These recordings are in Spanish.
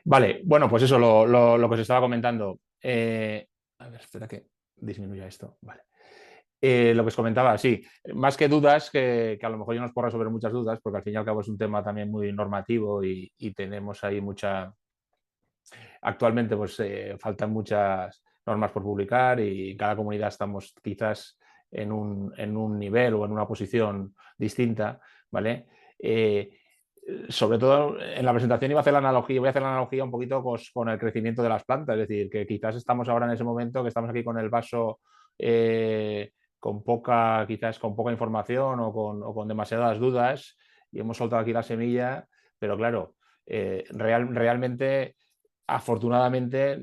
Vale, bueno, pues eso, lo que os estaba comentando. A ver, espera que disminuya esto. Vale. Lo que os comentaba, sí, más que dudas, que a lo mejor yo no os puedo resolver muchas dudas, porque al fin y al cabo es un tema también muy normativo y tenemos ahí mucha. Actualmente, pues faltan muchas normas por publicar y en cada comunidad estamos quizás en un nivel o en una posición distinta, ¿vale? Eh, Sobre todo en la presentación iba a hacer la analogía, voy a hacer la analogía un poquito con el crecimiento de las plantas, es decir, que quizás estamos ahora en ese momento que estamos aquí con el vaso con poca, quizás con poca información o con demasiadas dudas y hemos soltado aquí la semilla, pero claro, realmente, afortunadamente,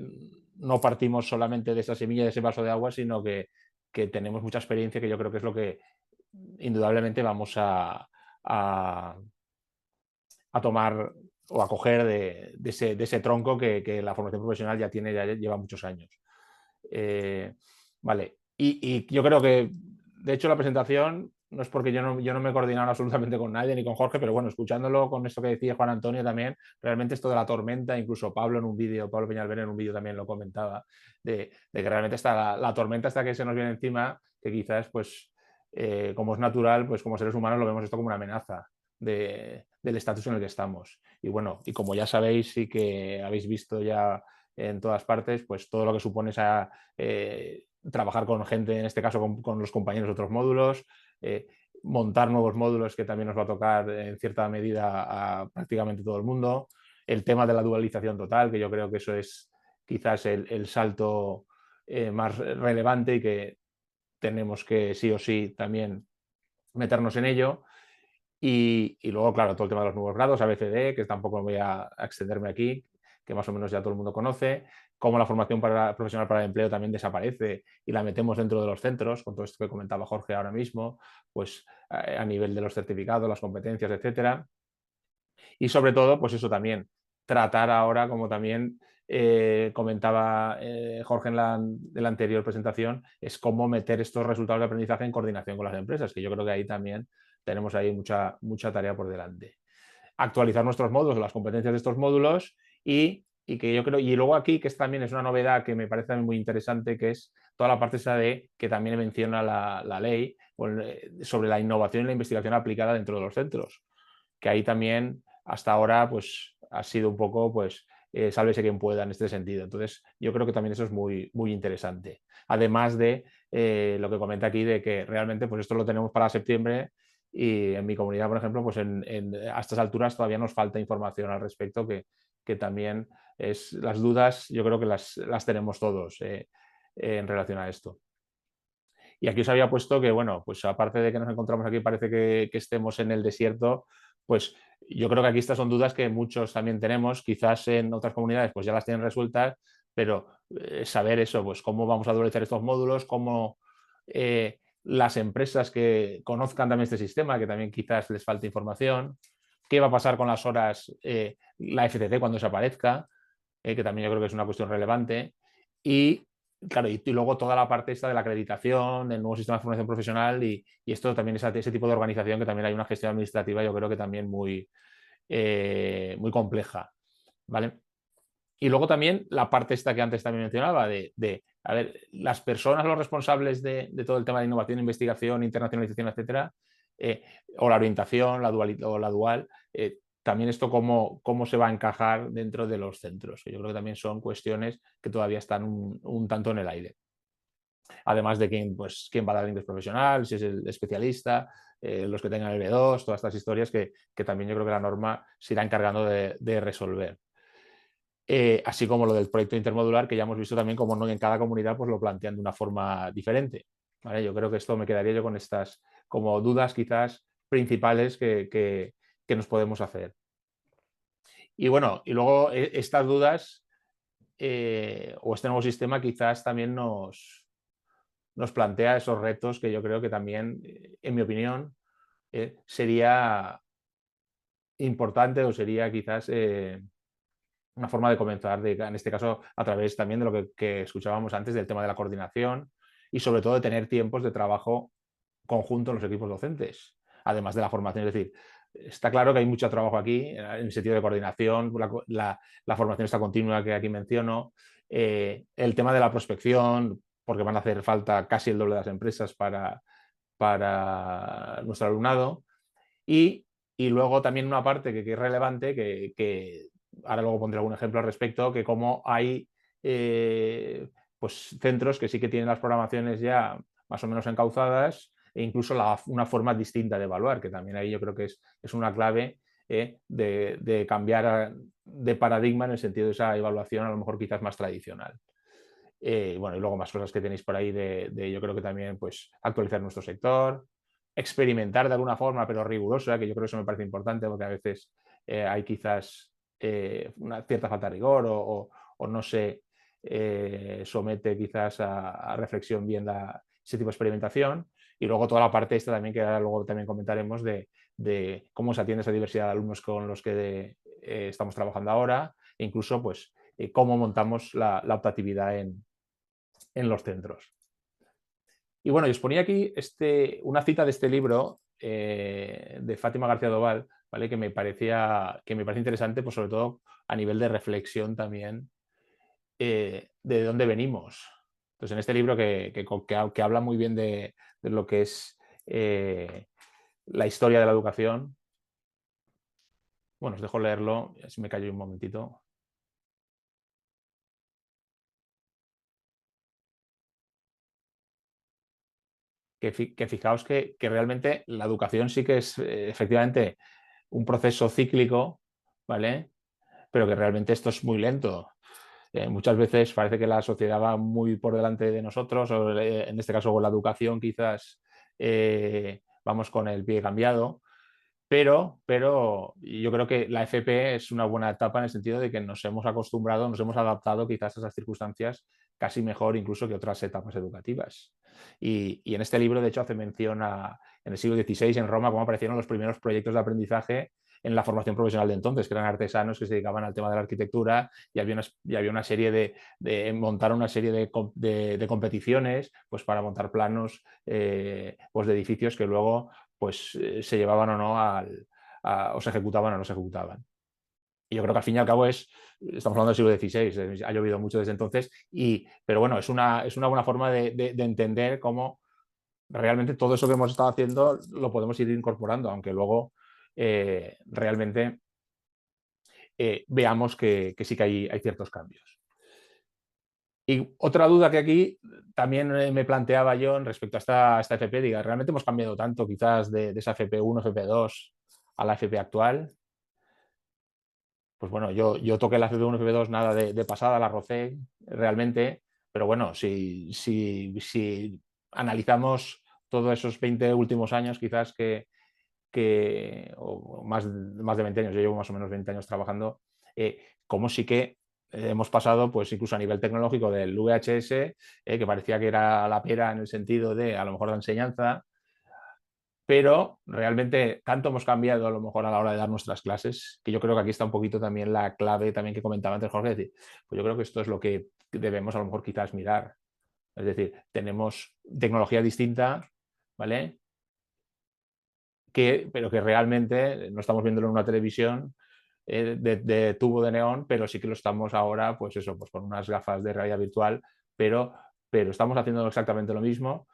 no partimos solamente de esa semilla, de ese vaso de agua, sino que tenemos mucha experiencia, que yo creo que es lo que indudablemente vamos a a tomar o a coger de ese tronco que la formación profesional ya tiene, ya lleva muchos años. Vale, y yo creo que, de hecho, la presentación no es porque yo no me he coordinado absolutamente con nadie ni con Jorge, pero bueno, escuchándolo con esto que decía Juan Antonio también, realmente esto de la tormenta, incluso Pablo en un vídeo, Pablo Peñalver en un vídeo también lo comentaba, de que realmente está la tormenta hasta que se nos viene encima, que quizás, pues, como es natural, pues como seres humanos lo vemos esto como una amenaza del estatus en el que estamos. Y bueno, y como ya sabéis y que habéis visto ya en todas partes, pues todo lo que supone esa, trabajar con gente, en este caso con los compañeros de otros módulos, montar nuevos módulos que también nos va a tocar en cierta medida a prácticamente todo el mundo, el tema de la dualización total, que yo creo que eso es quizás el salto más relevante y que tenemos que sí o sí también meternos en ello. Y luego, claro, todo el tema de los nuevos grados, ABCD, que tampoco voy a extenderme aquí, que más o menos ya todo el mundo conoce, cómo la formación profesional para el empleo también desaparece y la metemos dentro de los centros, con todo esto que comentaba Jorge ahora mismo, pues a nivel de los certificados, las competencias, etcétera. Y sobre todo, pues eso también, tratar ahora, como también comentaba Jorge en la anterior presentación, es cómo meter estos resultados de aprendizaje en coordinación con las empresas, que yo creo que ahí también tenemos ahí mucha tarea por delante. Actualizar nuestros módulos, las competencias de estos módulos y que yo creo, y luego aquí, que también es una novedad que me parece muy interesante, que es toda la parte esa de que también menciona la ley sobre la innovación y la investigación aplicada dentro de los centros, que ahí también hasta ahora pues ha sido un poco pues sálvese quien pueda en este sentido. Entonces yo creo que también eso es muy interesante. Además de lo que comenta aquí de que realmente pues esto lo tenemos para septiembre y en mi comunidad, por ejemplo, pues a estas alturas todavía nos falta información al respecto que también es las dudas, yo creo que las tenemos todos en relación a esto. Y aquí os había puesto que, bueno, pues aparte de que nos encontramos aquí, parece que estemos en el desierto, pues yo creo que aquí estas son dudas que muchos también tenemos, quizás en otras comunidades pues ya las tienen resueltas, pero saber eso, pues cómo vamos a dualizar estos módulos, cómo las empresas que conozcan también este sistema, que también quizás les falte información, qué va a pasar con las horas, la FCC cuando desaparezca, que también yo creo que es una cuestión relevante, y claro, y luego toda la parte esta de la acreditación, del nuevo sistema de formación profesional y esto también es ese tipo de organización que también hay una gestión administrativa, yo creo que también muy compleja, ¿vale? Y luego también la parte esta que antes también mencionaba a ver, las personas, los responsables de todo el tema de innovación, investigación, internacionalización, etcétera, eh, o la orientación, o la dual, también esto cómo se va a encajar dentro de los centros, que yo creo que también son cuestiones que todavía están un tanto en el aire. Además de quién va a dar el inglés profesional, si es el especialista, los que tengan el B2, todas estas historias que también yo creo que la norma se irá encargando de resolver. Así como lo del proyecto intermodular, que ya hemos visto también como no en cada comunidad pues lo plantean de una forma diferente. ¿Vale? Yo creo que esto me quedaría yo con estas como dudas quizás principales que nos podemos hacer. Y bueno, y luego estas dudas o este nuevo sistema quizás también nos plantea esos retos que yo creo que también, en mi opinión, sería importante o sería quizás una forma de comenzar, en este caso, a través también de lo que escuchábamos antes del tema de la coordinación y sobre todo de tener tiempos de trabajo conjunto en los equipos docentes, además de la formación. Es decir, está claro que hay mucho trabajo aquí, en el sentido de coordinación, la formación está continua que aquí menciono, el tema de la prospección, porque van a hacer falta casi el doble de las empresas para nuestro alumnado, y, y luego también una parte que es relevante, que ahora luego pondré algún ejemplo al respecto, que como hay pues centros que sí que tienen las programaciones ya más o menos encauzadas e incluso una forma distinta de evaluar, que también ahí yo creo que es una clave de cambiar de paradigma en el sentido de esa evaluación a lo mejor quizás más tradicional. Bueno, y luego más cosas que tenéis por ahí yo creo que también pues actualizar nuestro sector, experimentar de alguna forma, pero rigurosa, que yo creo que eso me parece importante porque a veces hay quizás una cierta falta de rigor o no se somete quizás a reflexión bien ese tipo de experimentación. Y luego toda la parte esta también que ahora luego también comentaremos de cómo se atiende esa diversidad de alumnos con los que estamos trabajando ahora e incluso pues cómo montamos la optatividad en los centros. Y bueno, os ponía aquí una cita de este libro de Fátima García Doval, ¿vale? Que me parece interesante, pues sobre todo a nivel de reflexión también de dónde venimos. Entonces, en este libro que habla muy bien de lo que es la historia de la educación, bueno, os dejo leerlo, así me callo un momentito. Que fijaos que realmente la educación sí que es efectivamente un proceso cíclico, ¿vale? Pero que realmente esto es muy lento. Muchas veces parece que la sociedad va muy por delante de nosotros, o en este caso con la educación quizás vamos con el pie cambiado, pero yo creo que la FP es una buena etapa en el sentido de que nos hemos acostumbrado, nos hemos adaptado quizás a esas circunstancias casi mejor incluso que otras etapas educativas. Y en este libro, de hecho, hace mención en el siglo XVI en Roma cómo aparecieron los primeros proyectos de aprendizaje en la formación profesional de entonces, que eran artesanos que se dedicaban al tema de la arquitectura y había una serie montar una serie de competiciones pues para montar planos pues de edificios que luego pues se llevaban o no o se ejecutaban o no se ejecutaban. Y yo creo que al fin y al cabo estamos hablando del siglo XVI, ha llovido mucho desde entonces, pero bueno, es una buena forma de entender cómo realmente todo eso que hemos estado haciendo lo podemos ir incorporando, aunque luego realmente veamos que sí que hay ciertos cambios. Y otra duda que aquí también me planteaba yo en respecto a esta FP, diga, ¿realmente hemos cambiado tanto quizás de esa FP1, FP2 a la FP actual? Pues bueno, yo toqué la FP1, FP2 nada de pasada, la rocé realmente, pero bueno, si analizamos todos esos 20 últimos años, quizás o más de 20 años, yo llevo más o menos 20 años trabajando, como sí que hemos pasado, pues incluso a nivel tecnológico del VHS, que parecía que era la pera en el sentido de a lo mejor de enseñanza, pero realmente tanto hemos cambiado a lo mejor a la hora de dar nuestras clases, que yo creo que aquí está un poquito también la clave también que comentaba antes Jorge, es decir, pues yo creo que esto es lo que debemos a lo mejor quizás mirar. Es decir, tenemos tecnología distinta, ¿vale? Pero que realmente no estamos viéndolo en una televisión de tubo de neón, pero sí que lo estamos ahora, pues eso, pues con unas gafas de realidad virtual, pero estamos haciendo exactamente lo mismo.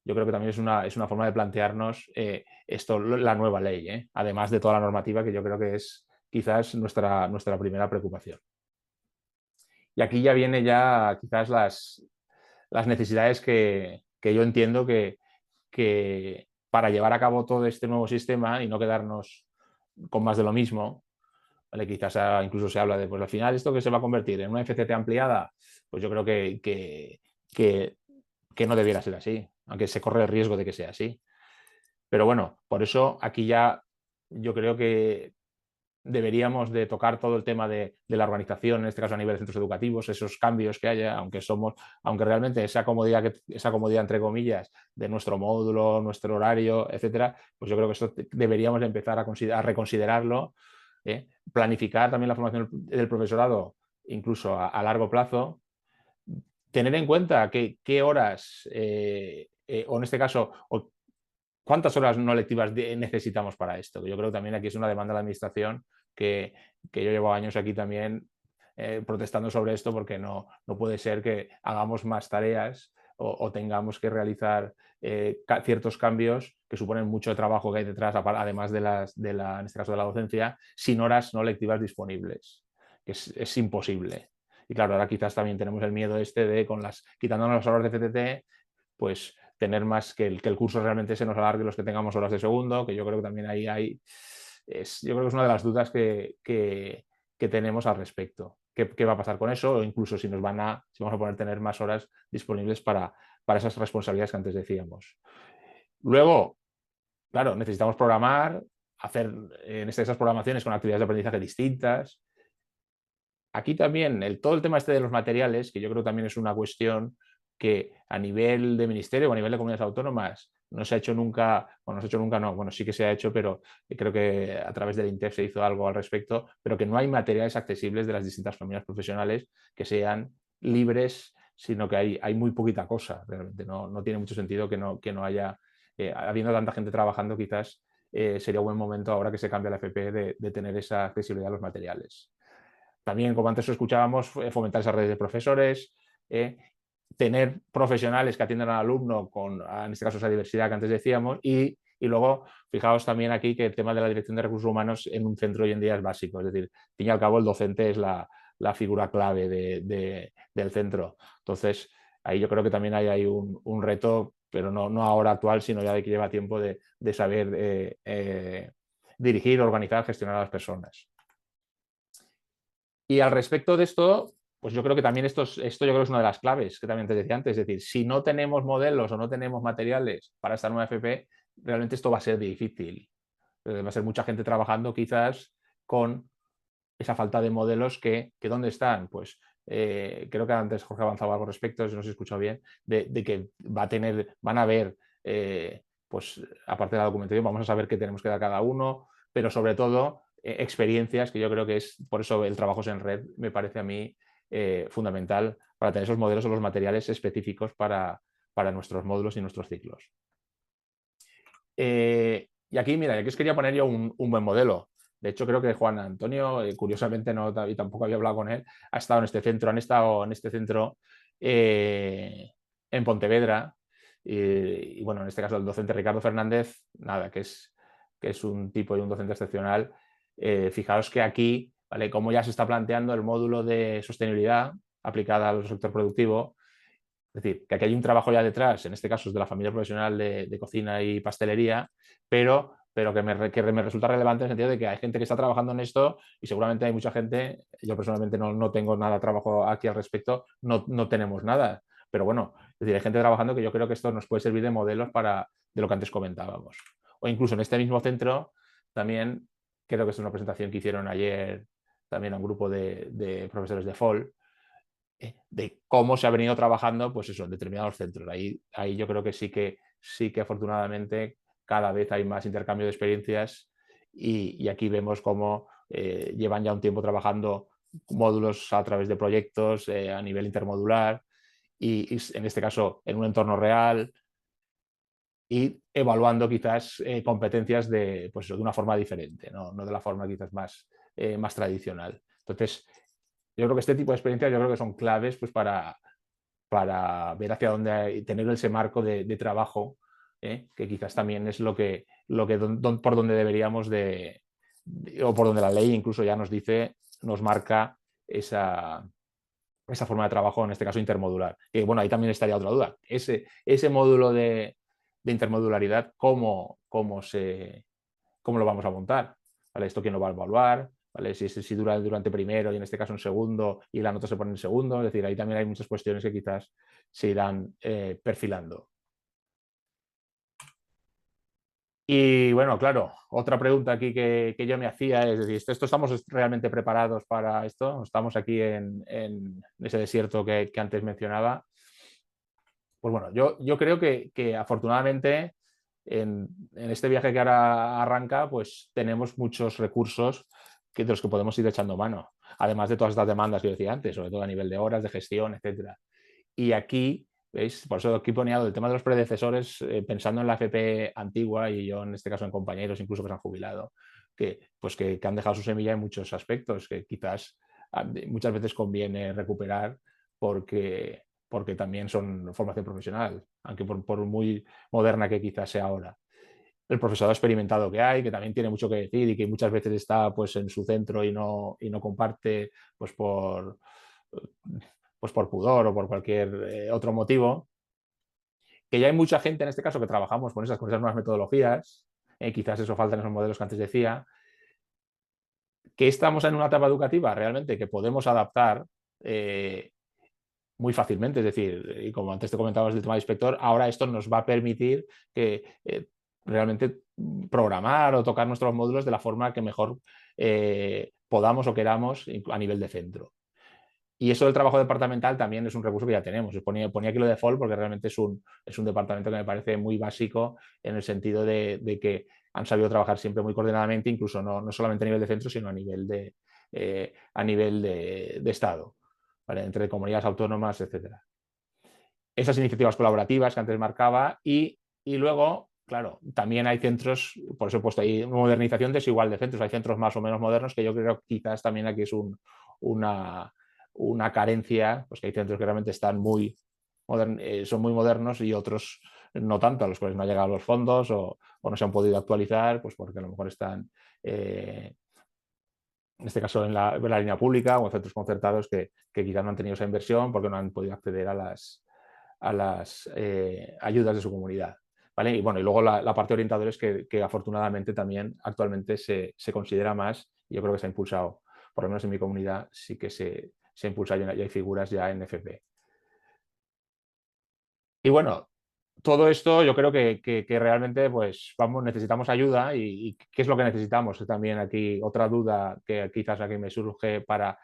Yo creo que también es una forma de plantearnos esto, la nueva ley, además de toda la normativa que yo creo que es quizás nuestra primera preocupación. Y aquí ya viene ya quizás las necesidades que yo entiendo que para llevar a cabo todo este nuevo sistema y no quedarnos con más de lo mismo, ¿vale? Quizás incluso se habla de, pues al final esto que se va a convertir en una FCT ampliada, pues yo creo que, que no debiera ser así, aunque se corre el riesgo de que sea así. Pero bueno, por eso aquí ya yo creo que deberíamos de tocar todo el tema de la organización, en este caso a nivel de centros educativos, esos cambios que haya, aunque realmente esa comodidad entre comillas de nuestro módulo, nuestro horario, etcétera, pues yo creo que esto deberíamos de empezar a reconsiderarlo, planificar también la formación del profesorado, incluso a largo plazo, tener en cuenta qué horas, o en este caso, ¿cuántas horas no lectivas necesitamos para esto? Yo creo que también aquí es una demanda de la administración que yo llevo años aquí también protestando sobre esto, porque no puede ser que hagamos más tareas o tengamos que realizar ciertos cambios que suponen mucho trabajo que hay detrás, además en este caso de la docencia, sin horas no lectivas disponibles. Es imposible. Y claro, ahora quizás también tenemos el miedo este de, quitándonos las horas de FTT, pues tener más que el curso realmente se nos alargue los que tengamos horas de segundo, que yo creo que también ahí yo creo que es una de las dudas que tenemos al respecto. ¿Qué va a pasar con eso? O incluso si vamos a poder tener más horas disponibles para esas responsabilidades que antes decíamos. Luego, claro, necesitamos programar, hacer esas programaciones con actividades de aprendizaje distintas. Aquí también todo el tema este de los materiales, que yo creo que también es una cuestión que a nivel de ministerio o a nivel de comunidades autónomas no se ha hecho nunca, bueno, no se ha hecho nunca, no, bueno, sí que se ha hecho, pero creo que a través del INTEF se hizo algo al respecto, pero que no hay materiales accesibles de las distintas familias profesionales que sean libres, sino que hay muy poquita cosa, realmente no tiene mucho sentido que no haya, habiendo tanta gente trabajando, quizás sería un buen momento ahora que se cambia la FP de tener esa accesibilidad a los materiales. También, como antes escuchábamos, fomentar esas redes de profesores, tener profesionales que atiendan al alumno en este caso, esa diversidad que antes decíamos, y luego, fijaos también aquí que el tema de la dirección de recursos humanos en un centro hoy en día es básico, es decir, al fin y al cabo el docente es la figura clave del centro. Entonces, ahí yo creo que también hay un reto, pero no ahora actual, sino ya de que lleva tiempo de saber dirigir, organizar, gestionar a las personas. Y al respecto de esto, pues yo creo que también esto yo creo que es una de las claves que también te decía antes. Es decir, si no tenemos modelos o no tenemos materiales para esta nueva FP, realmente esto va a ser difícil. Va a ser mucha gente trabajando quizás con esa falta de modelos que ¿dónde están? Pues creo que antes Jorge avanzaba algo al respecto, si no se escuchó bien, de que van a haber, pues aparte de la documentación, vamos a saber qué tenemos que dar cada uno, pero sobre todo experiencias, que yo creo que es, por eso el trabajo en red me parece a mí fundamental para tener esos modelos o los materiales específicos para nuestros módulos y nuestros ciclos. Y aquí, mira, aquí os quería poner yo un buen modelo. De hecho, creo que Juan Antonio, curiosamente no, y tampoco había hablado con él, ha estado en este centro, han estado en este centro en Pontevedra. Y bueno, en este caso el docente Ricardo Fernández, nada, que es un tipo y un docente excepcional. Fijaos que aquí, ¿vale? Como ya se está planteando el módulo de sostenibilidad aplicada al sector productivo, es decir, que aquí hay un trabajo ya detrás, en este caso es de la familia profesional de cocina y pastelería, pero que me resulta relevante en el sentido de que hay gente que está trabajando en esto y seguramente hay mucha gente, yo personalmente no tengo nada de trabajo aquí al respecto, no tenemos nada, pero bueno, es decir, hay gente trabajando que yo creo que esto nos puede servir de modelos de lo que antes comentábamos. O incluso en este mismo centro, también creo que es una presentación que hicieron ayer también a un grupo de profesores de FOL, de cómo se ha venido trabajando, pues eso, en determinados centros. Ahí yo creo que sí que afortunadamente cada vez hay más intercambio de experiencias y aquí vemos cómo llevan ya un tiempo trabajando módulos a través de proyectos a nivel intermodular y en este caso en un entorno real y evaluando quizás competencias pues, de una forma diferente, no de la forma quizás más tradicional. Entonces, yo creo que este tipo de experiencias yo creo que son claves pues, para ver hacia dónde tener ese marco de trabajo, que quizás también es por donde deberíamos o por donde la ley incluso ya nos marca esa forma de trabajo, en este caso intermodular. Y bueno, ahí también estaría otra duda. Ese módulo de intermodularidad, ¿cómo lo vamos a montar? ¿Vale? ¿Esto quién lo va a evaluar? ¿Vale? Si dura durante primero y en este caso en segundo y la nota se pone en segundo. Es decir, ahí también hay muchas cuestiones que quizás se irán perfilando. Y bueno, claro, otra pregunta aquí que yo me hacía es decir, ¿estamos realmente preparados para esto? Estamos aquí en ese desierto que antes mencionaba. Pues bueno, yo creo que afortunadamente en este viaje que ahora arranca, pues tenemos muchos recursos de los que podemos ir echando mano, además de todas estas demandas que yo decía antes, sobre todo a nivel de horas, de gestión, etcétera. Y aquí ¿Veis? Por eso aquí ponía el tema de los predecesores, pensando en la FP antigua y yo en este caso en compañeros incluso que se han jubilado, pues que han dejado su semilla en muchos aspectos que quizás muchas veces conviene recuperar porque también son formación profesional, aunque por muy moderna que quizás sea ahora. El profesorado experimentado que hay, que también tiene mucho que decir y que muchas veces está pues, en su centro y no comparte pues, pues, por pudor o por cualquier otro motivo, que ya hay mucha gente en este caso que trabajamos con esas nuevas metodologías, quizás eso falta en esos modelos que antes decía, que estamos en una etapa educativa realmente que podemos adaptar muy fácilmente, es decir, y como antes te comentabas del tema de inspector, ahora esto nos va a permitir que realmente programar o tocar nuestros módulos de la forma que mejor podamos o queramos a nivel de centro. Y eso del trabajo departamental también es un recurso que ya tenemos. Ponía aquí lo de default porque realmente es un departamento que me parece muy básico en el sentido de que han sabido trabajar siempre muy coordinadamente, incluso no solamente a nivel de centro, sino a nivel de Estado, ¿vale? Entre comunidades autónomas, etcétera. Esas iniciativas colaborativas que antes marcaba y luego, claro, también hay centros, por eso he puesto ahí modernización desigual de centros, hay centros más o menos modernos que yo creo que quizás también aquí es una carencia, pues que hay centros que realmente están son muy modernos y otros no tanto, a los cuales no han llegado los fondos o no se han podido actualizar, pues porque a lo mejor están, en este caso, en la línea pública o en centros concertados que quizás no han tenido esa inversión porque no han podido acceder a las ayudas de su comunidad. ¿Vale? Y bueno, y luego la parte orientadores que afortunadamente también actualmente se considera más y yo creo que se ha impulsado, por lo menos en mi comunidad sí que se impulsa y hay figuras ya en FP. Y bueno, todo esto yo creo que realmente pues necesitamos ayuda y ¿qué es lo que necesitamos? También aquí otra duda que quizás aquí me surge para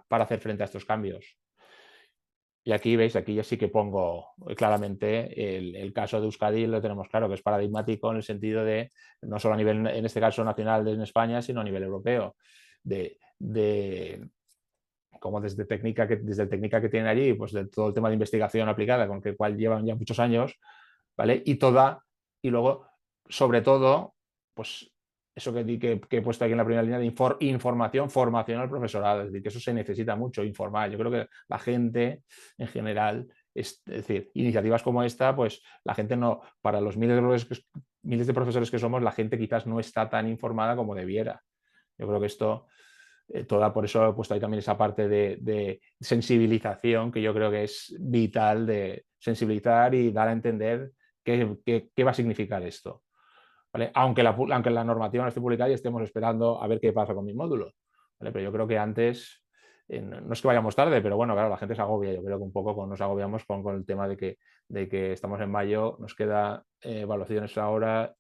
hacer frente a estos cambios. Y aquí veis, aquí ya sí que pongo claramente el caso de Euskadi, lo tenemos claro, que es paradigmático en el sentido de, no solo a nivel, en este caso nacional en España, sino a nivel europeo, de como desde el técnica que tienen allí, pues de todo el tema de investigación aplicada, con el cual llevan ya muchos años, ¿vale? Y luego, sobre todo, pues eso que he puesto aquí en la primera línea de información, formación al profesorado, es decir, que eso se necesita mucho, informar. Yo creo que la gente en general, es decir, iniciativas como esta, pues la gente no, para los miles de profesores que somos, la gente quizás no está tan informada como debiera. Yo creo que esto por eso he puesto ahí también esa parte de sensibilización que yo creo que es vital, de sensibilizar y dar a entender qué va a significar esto. ¿Vale? Aunque la normativa no esté publicada y estemos esperando a ver qué pasa con mis módulos. ¿Vale? Pero yo creo que antes, no es que vayamos tarde, pero bueno, claro, la gente se agobia. Yo creo que un poco nos agobiamos con el tema de que estamos en mayo, nos queda evaluaciones ahora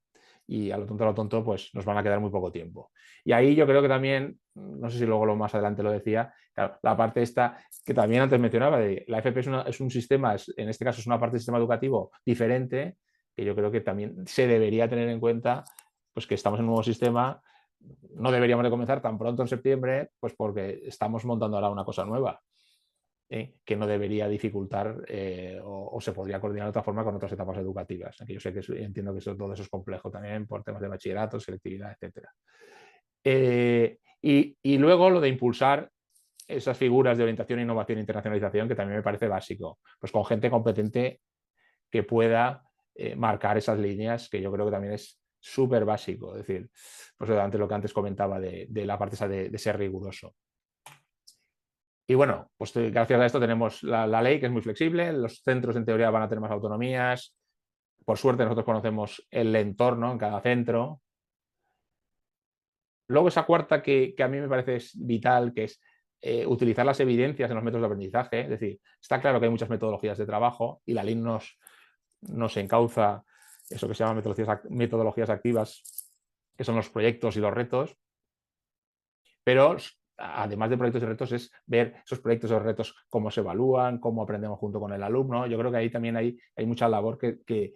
y a lo tonto, pues nos van a quedar muy poco tiempo. Y ahí yo creo que también, no sé si luego más adelante lo decía, claro, la parte esta que también antes mencionaba, de la FP es un sistema, en este caso es una parte del sistema educativo diferente, que yo creo que también se debería tener en cuenta, pues que estamos en un nuevo sistema, no deberíamos de comenzar tan pronto en septiembre, pues porque estamos montando ahora una cosa nueva. Que no debería dificultar o se podría coordinar de otra forma con otras etapas educativas. Aquí yo sé que entiendo que todo eso es complejo también por temas de bachillerato, selectividad, etc. Y luego lo de impulsar esas figuras de orientación, innovación e internacionalización, que también me parece básico, pues con gente competente que pueda marcar esas líneas, que yo creo que también es súper básico. Es decir, pues antes lo que antes comentaba de la parte esa de ser riguroso. Y bueno, pues gracias a esto tenemos la ley que es muy flexible, los centros en teoría van a tener más autonomías, por suerte nosotros conocemos el entorno en cada centro. Luego esa cuarta que a mí me parece es vital, que es utilizar las evidencias en los métodos de aprendizaje, es decir, está claro que hay muchas metodologías de trabajo y la ley nos encauza eso que se llama metodologías activas, que son los proyectos y los retos, pero además de proyectos y retos es ver esos proyectos y retos, cómo se evalúan, cómo aprendemos junto con el alumno. Yo creo que ahí también hay mucha labor que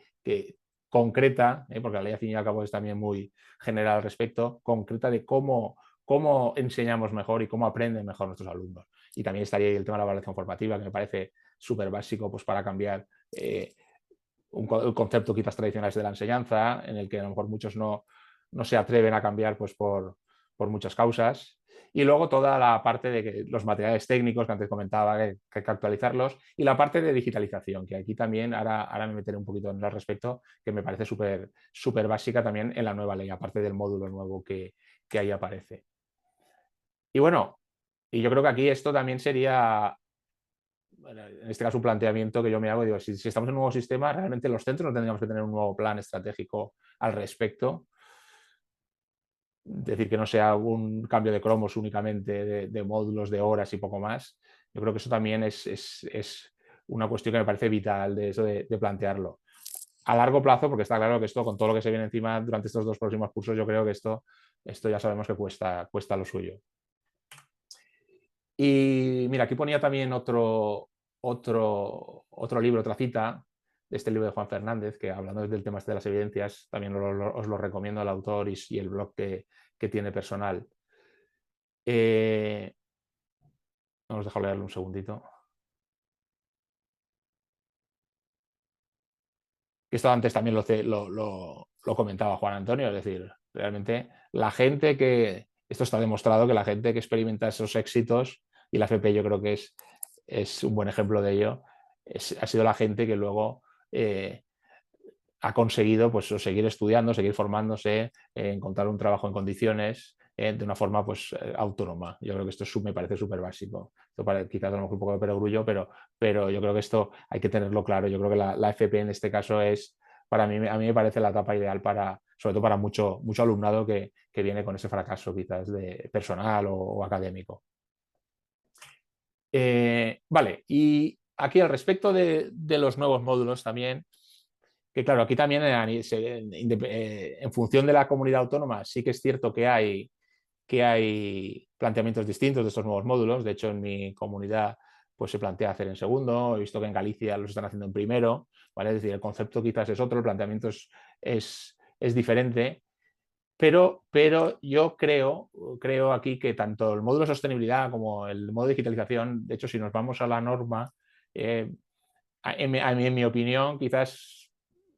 concreta, porque la ley al fin y al cabo es también muy general al respecto, concreta de cómo enseñamos mejor y cómo aprenden mejor nuestros alumnos. Y también estaría ahí el tema de la evaluación formativa, que me parece súper básico pues, para cambiar un concepto quizás tradicionales de la enseñanza, en el que a lo mejor muchos no se atreven a cambiar pues, por muchas causas. Y luego toda la parte de que los materiales técnicos que antes comentaba, que hay que actualizarlos, y la parte de digitalización, que aquí también ahora me meteré un poquito en el respecto, que me parece súper básica también en la nueva ley, aparte del módulo nuevo que ahí aparece. Y bueno, y yo creo que aquí esto también sería, bueno, en este caso, un planteamiento que yo me hago, digo, si estamos en un nuevo sistema, realmente los centros no tendríamos que tener un nuevo plan estratégico al respecto. Es decir, que no sea un cambio de cromos únicamente, de módulos, de horas y poco más. Yo creo que eso también es una cuestión que me parece vital de eso de plantearlo. A largo plazo, porque está claro que esto, con todo lo que se viene encima durante estos 2 próximos cursos, yo creo que esto ya sabemos que cuesta lo suyo. Y mira, aquí ponía también otro libro, otra cita de este libro de Juan Fernández, que hablando del tema de las evidencias, también os lo recomiendo al autor y el blog que tiene personal. Vamos a dejar leerlo un segundito. Esto antes también lo comentaba Juan Antonio, es decir, realmente la gente esto está demostrado, que la gente que experimenta esos éxitos, y la FP yo creo que es un buen ejemplo de ello, ha sido la gente que luego ha conseguido pues, seguir estudiando, seguir formándose, encontrar un trabajo en condiciones, de una forma pues, autónoma. Yo creo que esto me parece súper básico. Quizás a lo mejor un poco de perogrullo, pero yo creo que esto hay que tenerlo claro. Yo creo que la FP en este caso a mí me parece la etapa ideal sobre todo para mucho alumnado que viene con ese fracaso quizás de personal o académico. Vale, y aquí al respecto de los nuevos módulos también, que claro, aquí también en función de la comunidad autónoma sí que es cierto que hay planteamientos distintos de estos nuevos módulos. De hecho, en mi comunidad pues se plantea hacer en segundo. He visto que en Galicia los están haciendo en primero, ¿vale? Es decir, el concepto quizás es otro, el planteamiento es diferente. Pero yo creo aquí que tanto el módulo de sostenibilidad como el módulo de digitalización, de hecho, si nos vamos a la norma, en mi opinión, quizás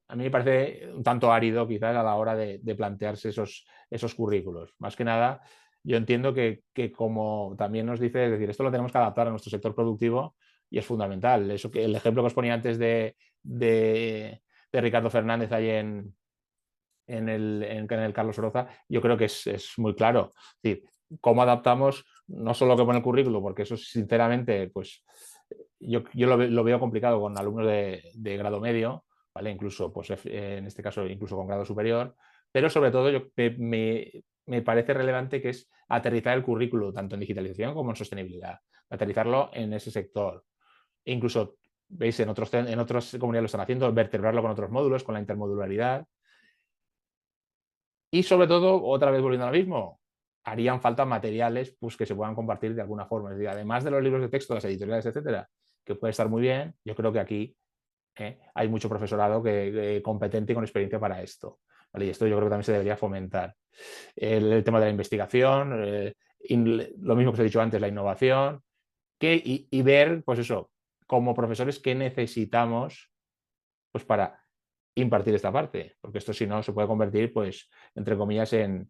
a mí me parece un tanto árido quizás a la hora de plantearse esos currículos. Más que nada, yo entiendo que como también nos dice, es decir, esto lo tenemos que adaptar a nuestro sector productivo y es fundamental. Eso que el ejemplo que os ponía antes de Ricardo Fernández ahí en el Carlos Oroza, yo creo que es muy claro. Es decir, cómo adaptamos no solo lo que pone el currículo, porque eso sinceramente, pues yo lo veo complicado con alumnos de grado medio, ¿vale? Incluso, pues en este caso, incluso con grado superior, pero sobre todo me parece relevante que es aterrizar el currículo tanto en digitalización como en sostenibilidad, aterrizarlo en ese sector. E incluso, veis, en otras comunidades lo están haciendo, vertebrarlo con otros módulos, con la intermodularidad. Y sobre todo, otra vez volviendo a lo mismo, harían falta materiales pues, que se puedan compartir de alguna forma. Es decir, además de los libros de texto, las editoriales, etcétera, que puede estar muy bien, yo creo que aquí hay mucho profesorado competente y con experiencia para esto. ¿Vale? Y esto yo creo que también se debería fomentar. El tema de la investigación, lo mismo que os he dicho antes, la innovación, y ver, pues eso, como profesores, qué necesitamos pues para impartir esta parte, porque esto si no se puede convertir, pues, entre comillas, en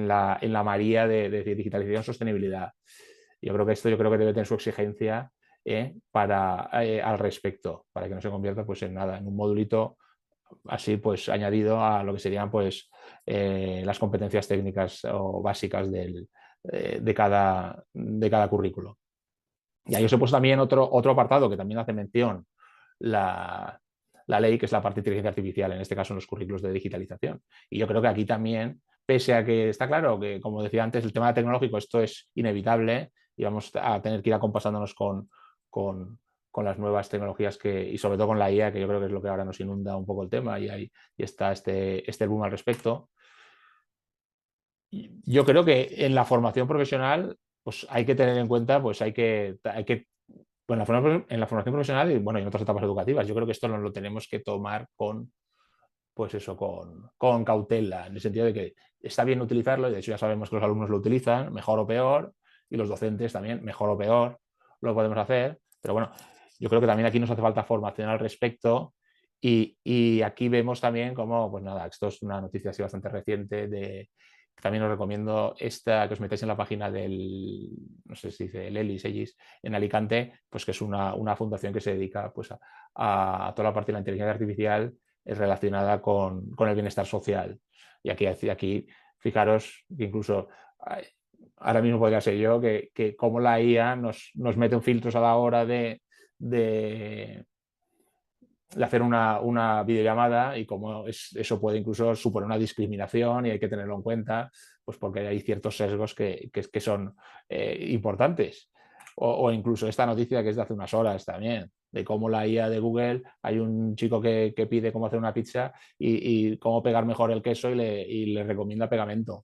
la María de digitalización, sostenibilidad. Yo creo que debe tener su exigencia al respecto, para que no se convierta pues, en nada, en un modulito así pues añadido a lo que serían pues las competencias técnicas o básicas de cada currículo. Y ahí os he puesto también otro apartado que también hace mención la ley, que es la parte de inteligencia artificial, en este caso en los currículos de digitalización. Y yo creo que aquí también, pese a que está claro que, como decía antes, el tema tecnológico, esto es inevitable y vamos a tener que ir acompasándonos con las nuevas tecnologías y sobre todo con la IA, que yo creo que es lo que ahora nos inunda un poco el tema y está este boom al respecto. Yo creo que en la formación profesional pues hay que tener en cuenta, pues bueno, en la formación profesional y bueno, en otras etapas educativas, yo creo que esto nos lo tenemos que tomar pues eso, con cautela, en el sentido de que está bien utilizarlo, y de hecho ya sabemos que los alumnos lo utilizan, mejor o peor, y los docentes también, mejor o peor, lo podemos hacer, pero bueno, yo creo que también aquí nos hace falta formación al respecto. Y aquí vemos también cómo, pues nada, esto es una noticia así bastante reciente también os recomiendo esta, que os metáis en la página del, no sé si dice el Ellis en Alicante, pues que es una fundación que se dedica pues a toda la parte de la inteligencia artificial relacionada con el bienestar social. Y aquí fijaros que incluso ahora mismo podría ser yo, que como la IA nos mete un filtros a la hora de hacer una videollamada y cómo eso puede incluso suponer una discriminación y hay que tenerlo en cuenta, pues porque hay ciertos sesgos que son importantes. O incluso esta noticia que es de hace unas horas también, de cómo la IA de Google, hay un chico que pide cómo hacer una pizza y cómo pegar mejor el queso y le recomienda pegamento.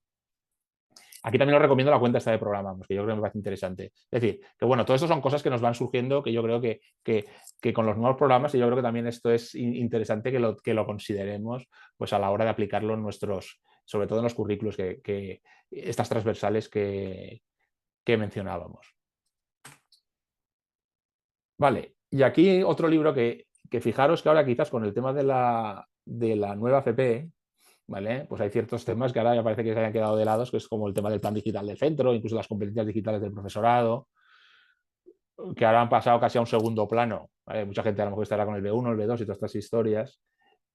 Aquí también os recomiendo la cuenta esta de programas, que yo creo que me parece interesante. Es decir, que bueno, todo esto son cosas que nos van surgiendo, que yo creo que con los nuevos programas, y yo creo que también esto es interesante que lo consideremos pues a la hora de aplicarlo en nuestros, sobre todo en los currículos, estas transversales que mencionábamos. Vale, y aquí otro libro que fijaros que ahora quizás con el tema de la nueva FP, ¿vale? Pues hay ciertos temas que ahora ya parece que se hayan quedado de lado, que es como el tema del plan digital del centro, incluso las competencias digitales del profesorado, que ahora han pasado casi a un segundo plano, ¿vale? Mucha gente a lo mejor estará con el B1, el B2 y todas estas historias,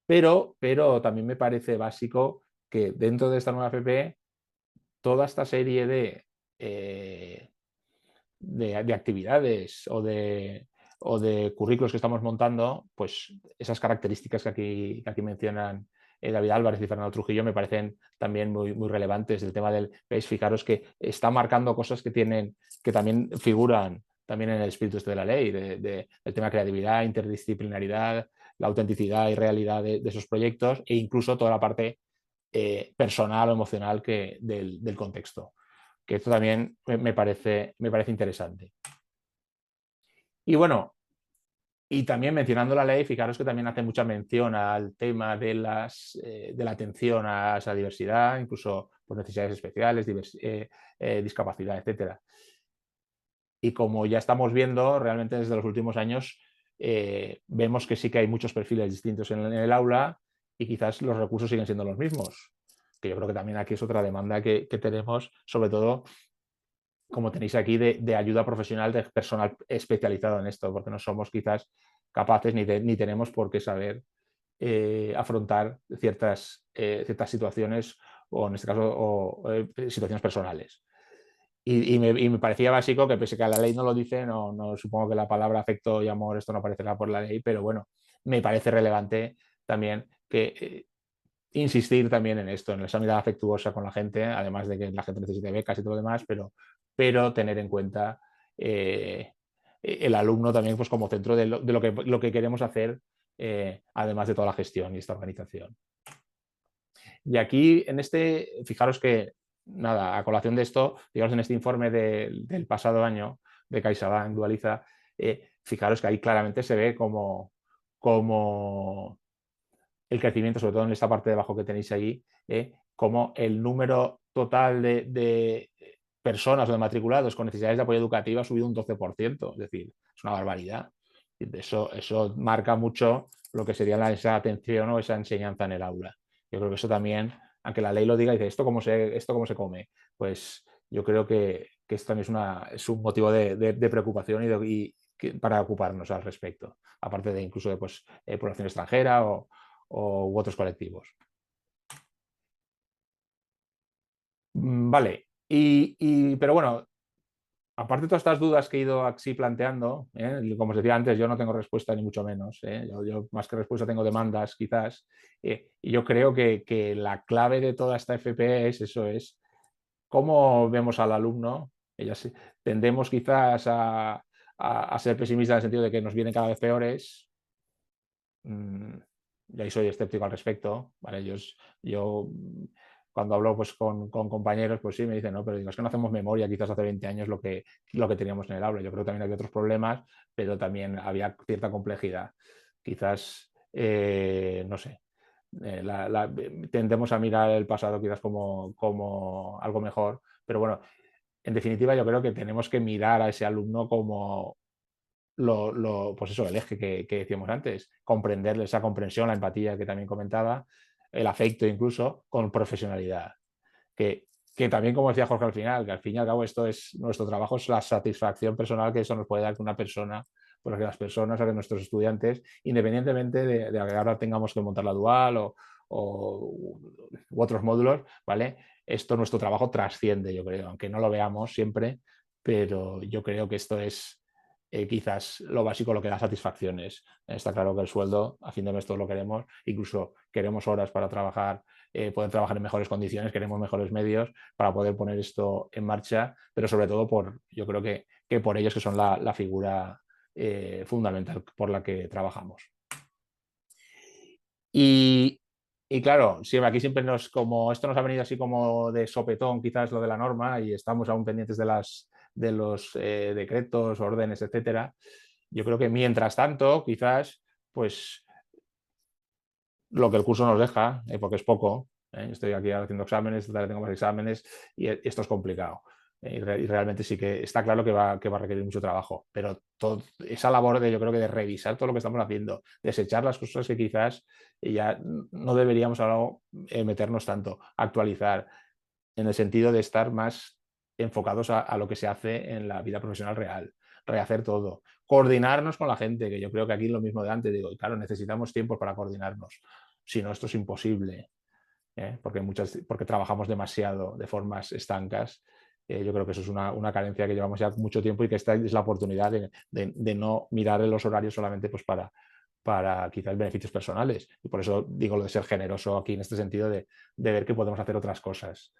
pero también me parece básico que dentro de esta nueva FP, toda esta serie de actividades o de currículos que estamos montando, pues esas características que aquí mencionan David Álvarez y Fernando Trujillo me parecen también muy relevantes. El tema del, veis, fijaros que está marcando cosas que también figuran también en el espíritu de la ley, del tema de creatividad, interdisciplinaridad, la autenticidad y realidad de esos proyectos e incluso toda la parte personal o emocional del contexto. Que esto también me parece interesante. Y bueno, y también mencionando la ley, fijaros que también hace mucha mención al tema de la atención a esa diversidad, incluso por necesidades especiales, discapacidad, etcétera. Y como ya estamos viendo, realmente desde los últimos años vemos que sí que hay muchos perfiles distintos en el aula y quizás los recursos siguen siendo los mismos. Que yo creo que también aquí es otra demanda que tenemos, sobre todo como tenéis aquí, de ayuda profesional, de personal especializado en esto, porque no somos quizás capaces ni tenemos por qué saber afrontar ciertas situaciones o, en este caso, situaciones personales. Y me parecía básico que, pese a que la ley no lo dice, no supongo que la palabra afecto y amor, esto no aparecerá por la ley, pero bueno, me parece relevante también que insistir también en esto, en esa mirada afectuosa con la gente, además de que la gente necesite becas y todo lo demás, pero tener en cuenta el alumno también pues, como centro de lo que queremos hacer, además de toda la gestión y esta organización. Y aquí, fijaros que, nada, a colación de esto, digamos en este informe del pasado año de CaixaBank Dualiza, fijaros que ahí claramente se ve como el crecimiento, sobre todo en esta parte de abajo que tenéis ahí, como el número total de personas o de matriculados con necesidades de apoyo educativo ha subido un 12%, es decir, es una barbaridad. Eso marca mucho lo que sería esa atención o esa enseñanza en el aula. Yo creo que eso también, aunque la ley lo diga, dice, ¿esto cómo se come? Pues yo creo que esto también es un motivo de preocupación para ocuparnos al respecto, aparte de incluso de población extranjera u otros colectivos. Vale, pero bueno, aparte de todas estas dudas que he ido así planteando, como os decía antes, yo no tengo respuesta ni mucho menos. Yo más que respuesta tengo demandas, quizás. Y yo creo que la clave de toda esta FP es eso, es cómo vemos al alumno. Tendemos quizás a ser pesimistas en el sentido de que nos vienen cada vez peores. Y ahí soy escéptico al respecto. ¿Vale? Yo cuando hablo pues, con compañeros, pues sí, me dicen, no, pero digo, es que no hacemos memoria quizás hace 20 años lo que teníamos en el aula. Yo creo que también había otros problemas, pero también había cierta complejidad. Quizás, no sé, tendemos a mirar el pasado quizás como algo mejor, pero bueno, en definitiva yo creo que tenemos que mirar a ese alumno como pues eso, el eje que decíamos antes, comprender esa comprensión, la empatía que también comentaba, el afecto incluso, con profesionalidad. Que, que también, como decía Jorge al final, que al fin y al cabo esto es nuestro trabajo, es la satisfacción personal que eso nos puede dar que una persona, pues que las personas o que nuestros estudiantes, independientemente de que ahora tengamos que montar la dual u otros módulos, ¿vale? Esto, nuestro trabajo trasciende, yo creo, aunque no lo veamos siempre, pero yo creo que esto es quizás lo básico, lo que da satisfacciones. Está claro que el sueldo, a fin de mes todos lo queremos, incluso queremos horas para trabajar, poder trabajar en mejores condiciones, queremos mejores medios para poder poner esto en marcha, pero sobre todo yo creo que por ellos que son la figura fundamental por la que trabajamos. Y, claro, aquí siempre como esto nos ha venido así como de sopetón, quizás lo de la norma, y estamos aún pendientes de los decretos, órdenes, etcétera. Yo creo que mientras tanto, quizás, pues lo que el curso nos deja, porque es poco, estoy aquí haciendo exámenes, tengo más exámenes, y esto es complicado. Y realmente sí que está claro que va a requerir mucho trabajo, pero esa labor yo creo que de revisar todo lo que estamos haciendo, desechar las cosas que quizás ya no deberíamos ahora meternos tanto, actualizar, en el sentido de estar más enfocados a lo que se hace en la vida profesional real, rehacer todo, coordinarnos con la gente, que yo creo que aquí es lo mismo de antes, digo, claro, necesitamos tiempo para coordinarnos, si no esto es imposible, porque trabajamos demasiado de formas estancas. Yo creo que eso es una carencia que llevamos ya mucho tiempo y que esta es la oportunidad de no mirar en los horarios solamente pues para quizás beneficios personales. Y por eso digo lo de ser generoso aquí en este sentido de ver que podemos hacer otras cosas.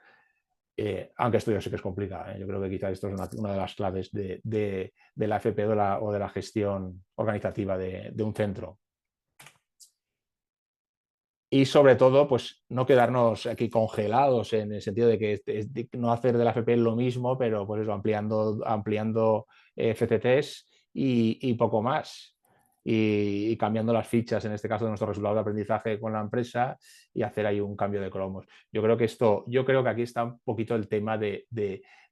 Aunque esto yo sé que es complicado. Yo creo que quizás esto es una de las claves de la FP o de la gestión organizativa de un centro. Y sobre todo, pues no quedarnos aquí congelados en el sentido de que no hacer de la FP lo mismo, pero pues eso, ampliando FCTs y poco más. Y cambiando las fichas, en este caso, de nuestro resultado de aprendizaje con la empresa y hacer ahí un cambio de cromos. Yo creo que aquí está un poquito el tema de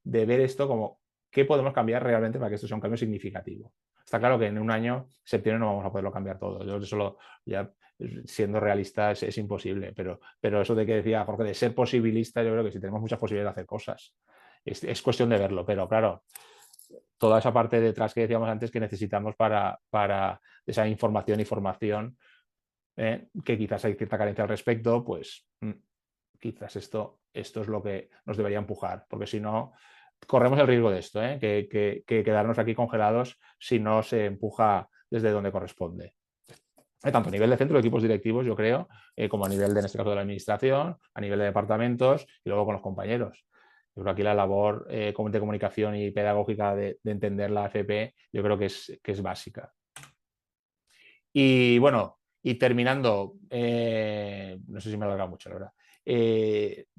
ver esto como qué podemos cambiar realmente para que esto sea un cambio significativo. Está claro que en un año, septiembre, no vamos a poderlo cambiar todo. Yo eso ya siendo realista es imposible, pero eso de que decía Jorge, de ser posibilista, yo creo que sí tenemos muchas posibilidades de hacer cosas. Es cuestión de verlo, pero claro, toda esa parte detrás que decíamos antes que necesitamos para esa información y formación, que quizás hay cierta carencia al respecto, pues quizás esto es lo que nos debería empujar, porque si no, corremos el riesgo de esto, que quedarnos aquí congelados si no se empuja desde donde corresponde. Tanto a nivel de centro, de equipos directivos, yo creo, como a nivel, en este caso, de la administración, a nivel de departamentos y luego con los compañeros. Yo creo que aquí la labor de comunicación y pedagógica de entender la AFP, yo creo que es básica. Y bueno, y terminando, no sé si me he alargado mucho, la verdad.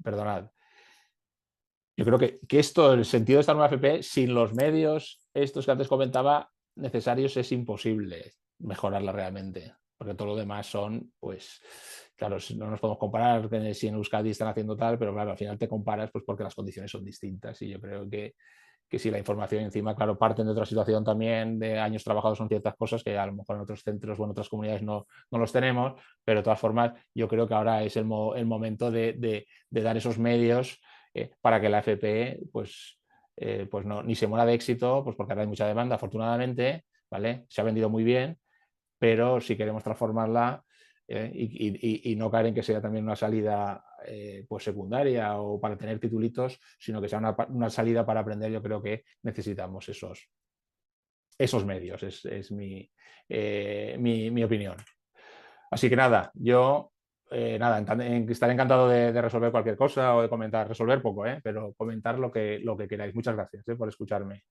Perdonad. Yo creo que esto, el sentido de esta nueva AFP, sin los medios, estos que antes comentaba, necesarios, es imposible mejorarla realmente. Porque todo lo demás son, pues, claro, no nos podemos comparar si en Euskadi están haciendo tal, pero claro, al final te comparas pues porque las condiciones son distintas. Y yo creo que si la información encima, claro, parten de otra situación también, de años trabajados son ciertas cosas que a lo mejor en otros centros o en otras comunidades no los tenemos, pero de todas formas yo creo que ahora es el momento de dar esos medios para que la FP pues no, ni se muera de éxito, pues porque ahora hay mucha demanda, afortunadamente, ¿vale? Se ha vendido muy bien, pero si queremos transformarla y no caer en que sea también una salida pues secundaria o para tener titulitos, sino que sea una salida para aprender, yo creo que necesitamos esos medios, es mi opinión. Así que nada, yo estaré encantado de resolver cualquier cosa o de comentar, resolver poco, pero comentar lo que queráis. Muchas gracias por escucharme.